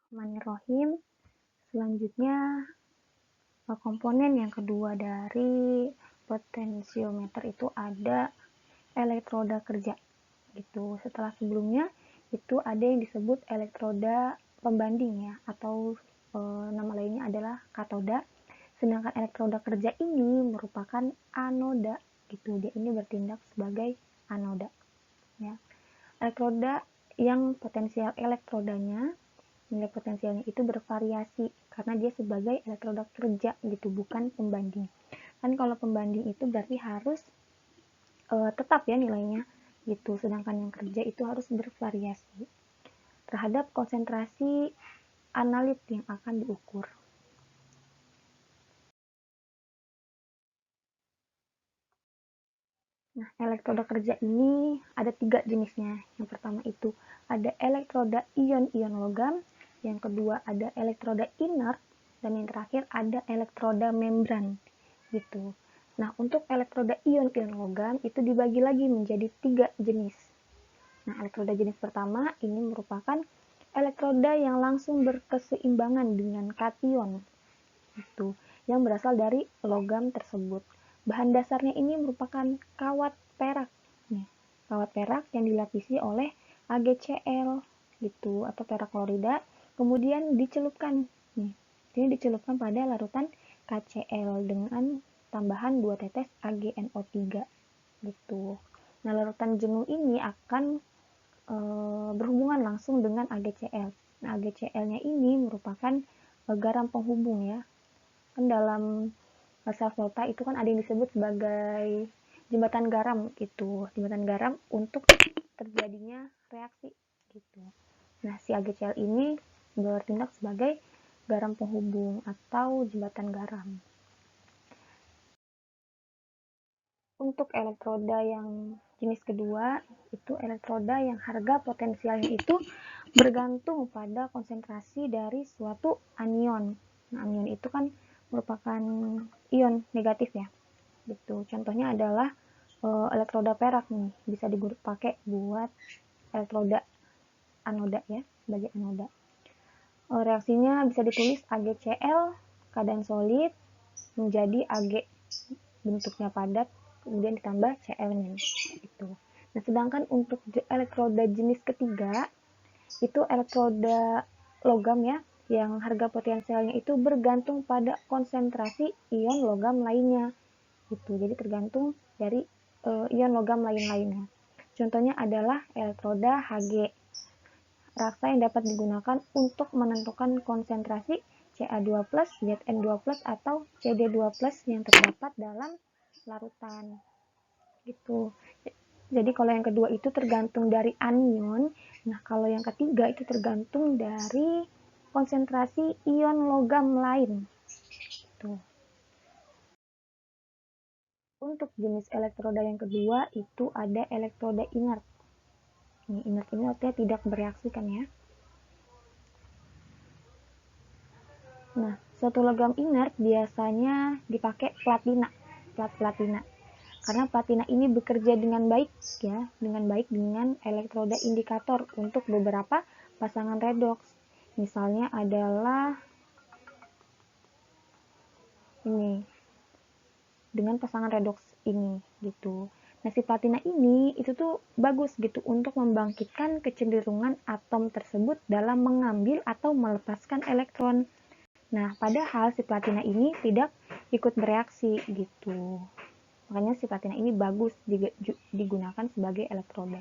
Bismillahirrahmanirrahim. Selanjutnya, komponen yang kedua dari potensiometer itu ada elektroda kerja. Gitu. Setelah sebelumnya itu ada yang disebut elektroda pembanding ya, atau nama lainnya adalah katoda. Sedangkan elektroda kerja ini merupakan anoda. Gitu. Dia ini bertindak sebagai anoda. Ya. Elektroda yang potensial elektrodanya, nilai potensialnya itu bervariasi karena dia sebagai elektroda kerja gitu, bukan pembanding. Kan kalau pembanding itu berarti harus tetap ya nilainya gitu, sedangkan yang kerja itu harus bervariasi terhadap konsentrasi analit yang akan diukur. Nah, elektroda kerja ini ada 3 jenisnya. Yang pertama itu ada elektroda ion-ion logam, yang kedua ada elektroda inert, dan yang terakhir ada elektroda membran gitu. Nah, untuk elektroda ion-ion logam itu dibagi lagi menjadi 3 jenis. Nah, elektroda jenis pertama ini merupakan elektroda yang langsung berkeseimbangan dengan kation itu yang berasal dari logam tersebut. Bahan dasarnya ini merupakan kawat perak. Kawat perak yang dilapisi oleh AgCl gitu atau perak klorida, kemudian dicelupkan. Ini dicelupkan pada larutan KCl dengan tambahan 2 tetes AgNO3 gitu. Nah, larutan jenuh ini akan berhubungan langsung dengan AgCl. Nah, AgCl-nya ini merupakan garam penghubung ya. Kan dalam sel flota itu kan ada yang disebut sebagai jembatan garam gitu, jembatan garam untuk terjadinya reaksi gitu. Nah, si AgCl ini bertindak sebagai garam penghubung atau jembatan garam. Untuk elektroda yang jenis kedua itu elektroda yang harga potensialnya itu bergantung pada konsentrasi dari suatu anion. Nah, anion itu kan merupakan ion negatif ya. Gitu. Contohnya adalah elektroda perak nih, bisa dipakai buat elektroda anoda ya, sebagai anoda. Reaksinya bisa ditulis AgCl keadaan solid menjadi Ag bentuknya padat, kemudian ditambah Cl-nya gitu. Nah, sedangkan untuk elektroda jenis ketiga itu elektroda logam ya, yang harga potensialnya itu bergantung pada konsentrasi ion logam lainnya gitu. Jadi tergantung dari ion logam lain-lainnya. Contohnya adalah elektroda Hg, raksa yang dapat digunakan untuk menentukan konsentrasi Ca2+, Zn2+, atau Cd2+ yang terdapat dalam larutan gitu. Jadi kalau yang kedua itu tergantung dari anion, nah kalau yang ketiga itu tergantung dari konsentrasi ion logam lain gitu. Untuk jenis elektroda yang kedua itu ada elektroda inert. Inert ini artinya tidak bereaksi kan ya. Nah, suatu logam inert biasanya dipakai platina, plat platina. Karena platina ini bekerja dengan baik ya, dengan elektroda indikator untuk beberapa pasangan redoks. Misalnya adalah ini, dengan pasangan redoks ini gitu. Nah, si platina ini itu tuh bagus gitu untuk membangkitkan kecenderungan atom tersebut dalam mengambil atau melepaskan elektron. Nah, padahal si platina ini tidak ikut bereaksi gitu. Makanya si platina ini bagus digunakan sebagai elektroda.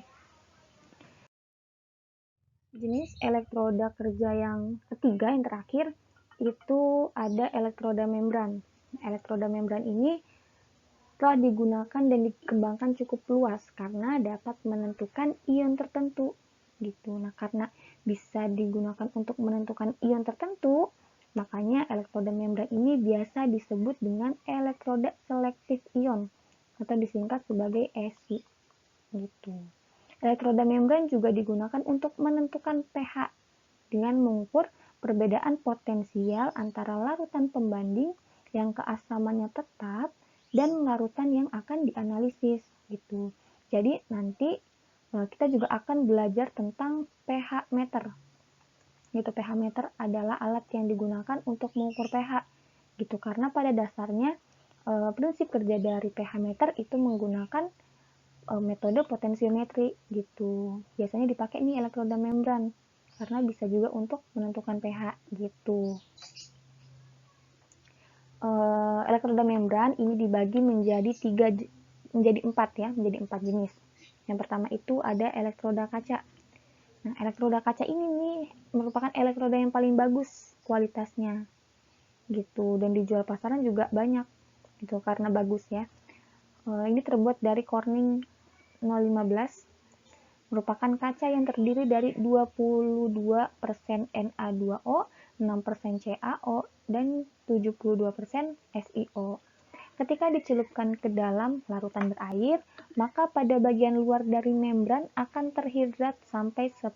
Jenis elektroda kerja yang ketiga, yang terakhir, itu ada elektroda membran. Elektroda membran ini telah digunakan dan dikembangkan cukup luas karena dapat menentukan ion tertentu gitu. Nah, karena bisa digunakan untuk menentukan ion tertentu, makanya elektroda membran ini biasa disebut dengan elektroda selektif ion atau disingkat sebagai ESI gitu. Elektroda membran juga digunakan untuk menentukan pH dengan mengukur perbedaan potensial antara larutan pembanding yang keasamannya tetap dan larutan yang akan dianalisis gitu. Jadi nanti kita juga akan belajar tentang pH meter gitu. pH meter adalah alat yang digunakan untuk mengukur pH gitu, karena pada dasarnya prinsip kerja dari pH meter itu menggunakan metode potensiometri gitu. Biasanya dipakai nih elektroda membran karena bisa juga untuk menentukan pH gitu. Elektroda membran ini dibagi menjadi empat jenis. Yang pertama itu ada elektroda kaca. Nah, elektroda kaca ini nih merupakan elektroda yang paling bagus kualitasnya gitu, dan dijual pasaran juga banyak gitu karena bagus ya. Ini terbuat dari Corning 015, merupakan kaca yang terdiri dari 22% Na2O, 6% CaO, dan 72% SiO. Ketika dicelupkan ke dalam larutan berair, maka pada bagian luar dari membran akan terhidrat sampai 10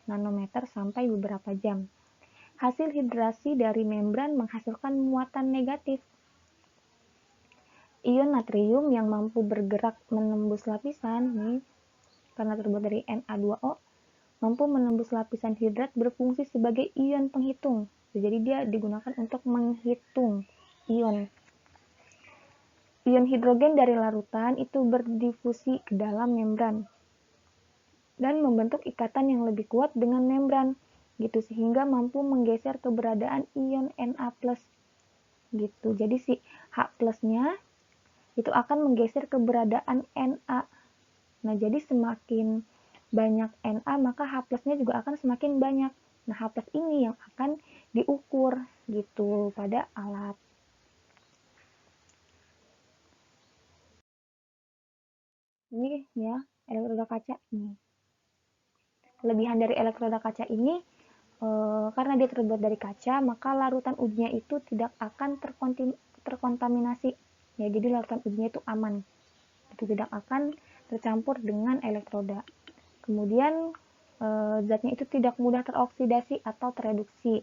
nanometer sampai beberapa jam. Hasil hidrasi dari membran menghasilkan muatan negatif. Ion natrium yang mampu bergerak menembus lapisan, nih, karena terbuat dari Na2O, mampu menembus lapisan hidrat berfungsi sebagai ion penghitung. Jadi dia digunakan untuk menghitung ion. Ion hidrogen dari larutan itu berdifusi ke dalam membran dan membentuk ikatan yang lebih kuat dengan membran gitu, sehingga mampu menggeser keberadaan ion Na+. Gitu. Jadi si H+-nya itu akan menggeser keberadaan Na. Nah, jadi semakin banyak Na, maka H+-nya juga akan semakin banyak. Nah, H+ ini yang akan diukur gitu pada alat. Ini ya, elektroda kaca ini. Kelebihan dari elektroda kaca ini, karena dia terbuat dari kaca, maka larutan ujinya itu tidak akan terkontaminasi. Ya, jadi larutan ujinya itu aman. Itu tidak akan tercampur dengan elektroda. Kemudian zatnya itu tidak mudah teroksidasi atau tereduksi.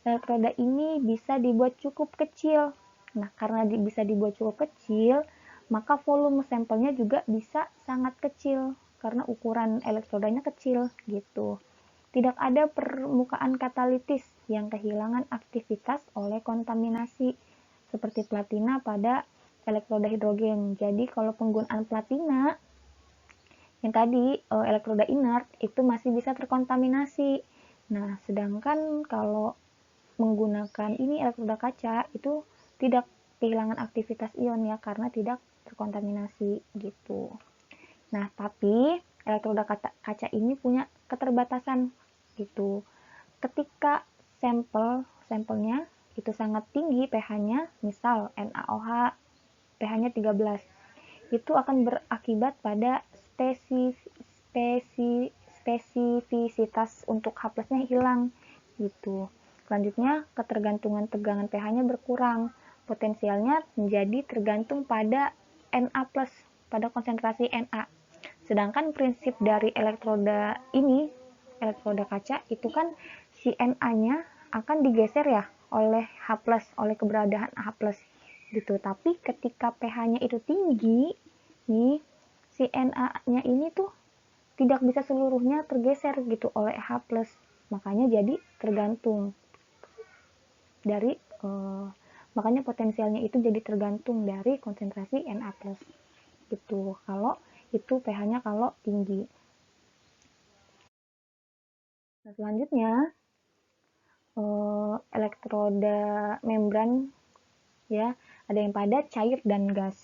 Elektroda ini bisa dibuat cukup kecil. Nah, karena bisa dibuat cukup kecil, maka volume sampelnya juga bisa sangat kecil karena ukuran elektrodanya kecil gitu. Tidak ada permukaan katalitis yang kehilangan aktivitas oleh kontaminasi seperti platina pada elektroda hidrogen. Jadi kalau penggunaan platina yang tadi elektroda inert itu masih bisa terkontaminasi. Nah, sedangkan kalau menggunakan ini elektroda kaca itu tidak kehilangan aktivitas ion ya karena tidak terkontaminasi gitu. Nah, tapi elektroda kaca ini punya keterbatasan gitu. Ketika sampelnya itu sangat tinggi pH-nya, misal NaOH pH-nya 13, itu akan berakibat pada spesifisitas untuk H+-nya hilang gitu. Selanjutnya, ketergantungan tegangan pH-nya berkurang. Potensialnya menjadi tergantung pada Na+, pada konsentrasi Na. Sedangkan prinsip dari elektroda ini, elektroda kaca, itu kan si Na-nya akan digeser ya oleh H+, oleh keberadaan H+. Gitu. Tapi ketika pH-nya itu tinggi, nih, si Na-nya ini tuh tidak bisa seluruhnya tergeser gitu oleh H+. Makanya jadi tergantung dari makanya potensialnya itu jadi tergantung dari konsentrasi Na+ gitu. Kalau itu pH-nya kalau tinggi. Nah, selanjutnya elektroda membran ya, ada yang padat, cair, dan gas.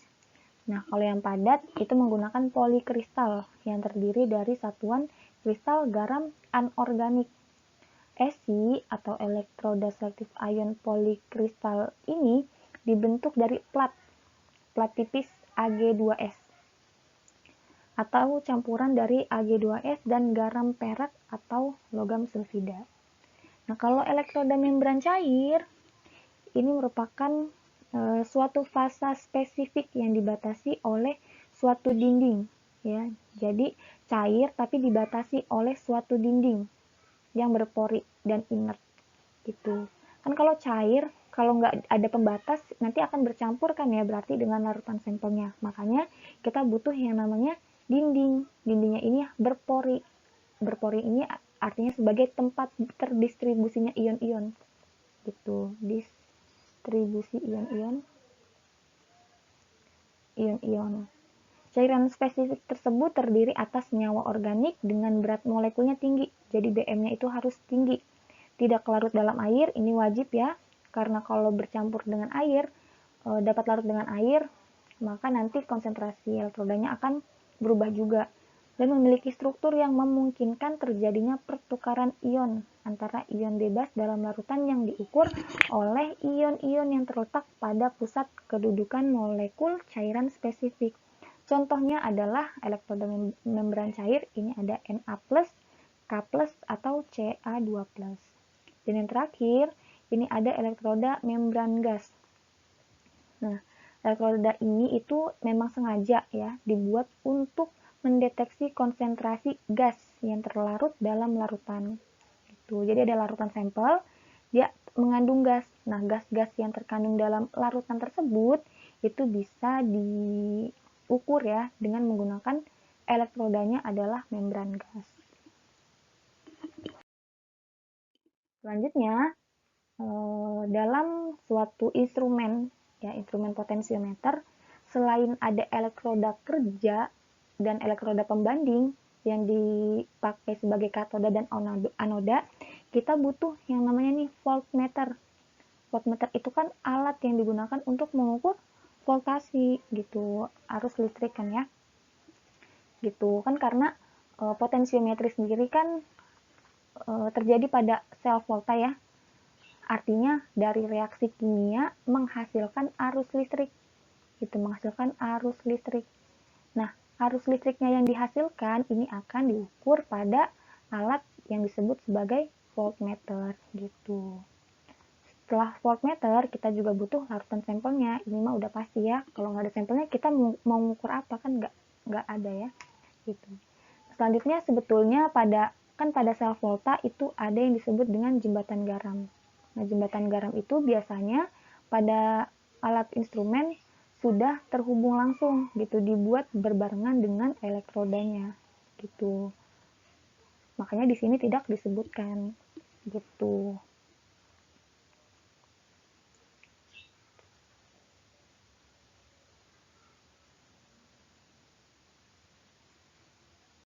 Nah, kalau yang padat itu menggunakan polikristal yang terdiri dari satuan kristal garam anorganik. Esi atau elektroda selektif ion polikristal ini dibentuk dari plat tipis Ag2S atau campuran dari Ag2S dan garam perak atau logam sulfida. Nah, kalau elektroda membran cair ini merupakan suatu fasa spesifik yang dibatasi oleh suatu dinding ya. Jadi cair tapi dibatasi oleh suatu dinding yang berpori dan inert gitu. Kan kalau cair, kalau nggak ada pembatas nanti akan bercampur kan ya, berarti dengan larutan sampelnya. Makanya kita butuh yang namanya dinding. Dindingnya ini berpori. Berpori ini artinya sebagai tempat terdistribusinya ion-ion gitu. Distribusi ion-ion. Cairan spesifik tersebut terdiri atas senyawa organik dengan berat molekulnya tinggi, jadi BM-nya itu harus tinggi. Tidak larut dalam air, ini wajib ya, karena kalau bercampur dengan air, dapat larut dengan air, maka nanti konsentrasi elektrodanya akan berubah juga. Dan memiliki struktur yang memungkinkan terjadinya pertukaran ion antara ion bebas dalam larutan yang diukur oleh ion-ion yang terletak pada pusat kedudukan molekul cairan spesifik. Contohnya adalah elektroda membran cair, ini ada Na+, K+, atau Ca2+. Dan yang terakhir, ini ada elektroda membran gas. Nah, elektroda ini itu memang sengaja ya dibuat untuk mendeteksi konsentrasi gas yang terlarut dalam larutan. Gitu. Jadi ada larutan sampel, dia mengandung gas. Nah, gas-gas yang terkandung dalam larutan tersebut itu bisa diukur ya dengan menggunakan elektrodanya adalah membran gas. Selanjutnya, dalam suatu instrumen, ya instrumen potensiometer, selain ada elektroda kerja dan elektroda pembanding yang dipakai sebagai katoda dan anoda, kita butuh yang namanya nih voltmeter. Voltmeter itu kan alat yang digunakan untuk mengukur voltasi gitu, arus listrik kan ya. Gitu kan karena potensiometri sendiri kan terjadi pada sel volta ya. Artinya dari reaksi kimia menghasilkan arus listrik. Itu menghasilkan arus listrik. Nah, arus listriknya yang dihasilkan ini akan diukur pada alat yang disebut sebagai voltmeter gitu. Setelah voltmeter, kita juga butuh larutan sampelnya. Ini mah udah pasti ya. Kalau nggak ada sampelnya, kita mau mengukur apa kan nggak ada ya. Gitu. Selanjutnya sebetulnya pada sel volta itu ada yang disebut dengan jembatan garam. Nah, jembatan garam itu biasanya pada alat instrumen sudah terhubung langsung gitu, dibuat berbarengan dengan elektrodanya gitu. Makanya di sini tidak disebutkan gitu.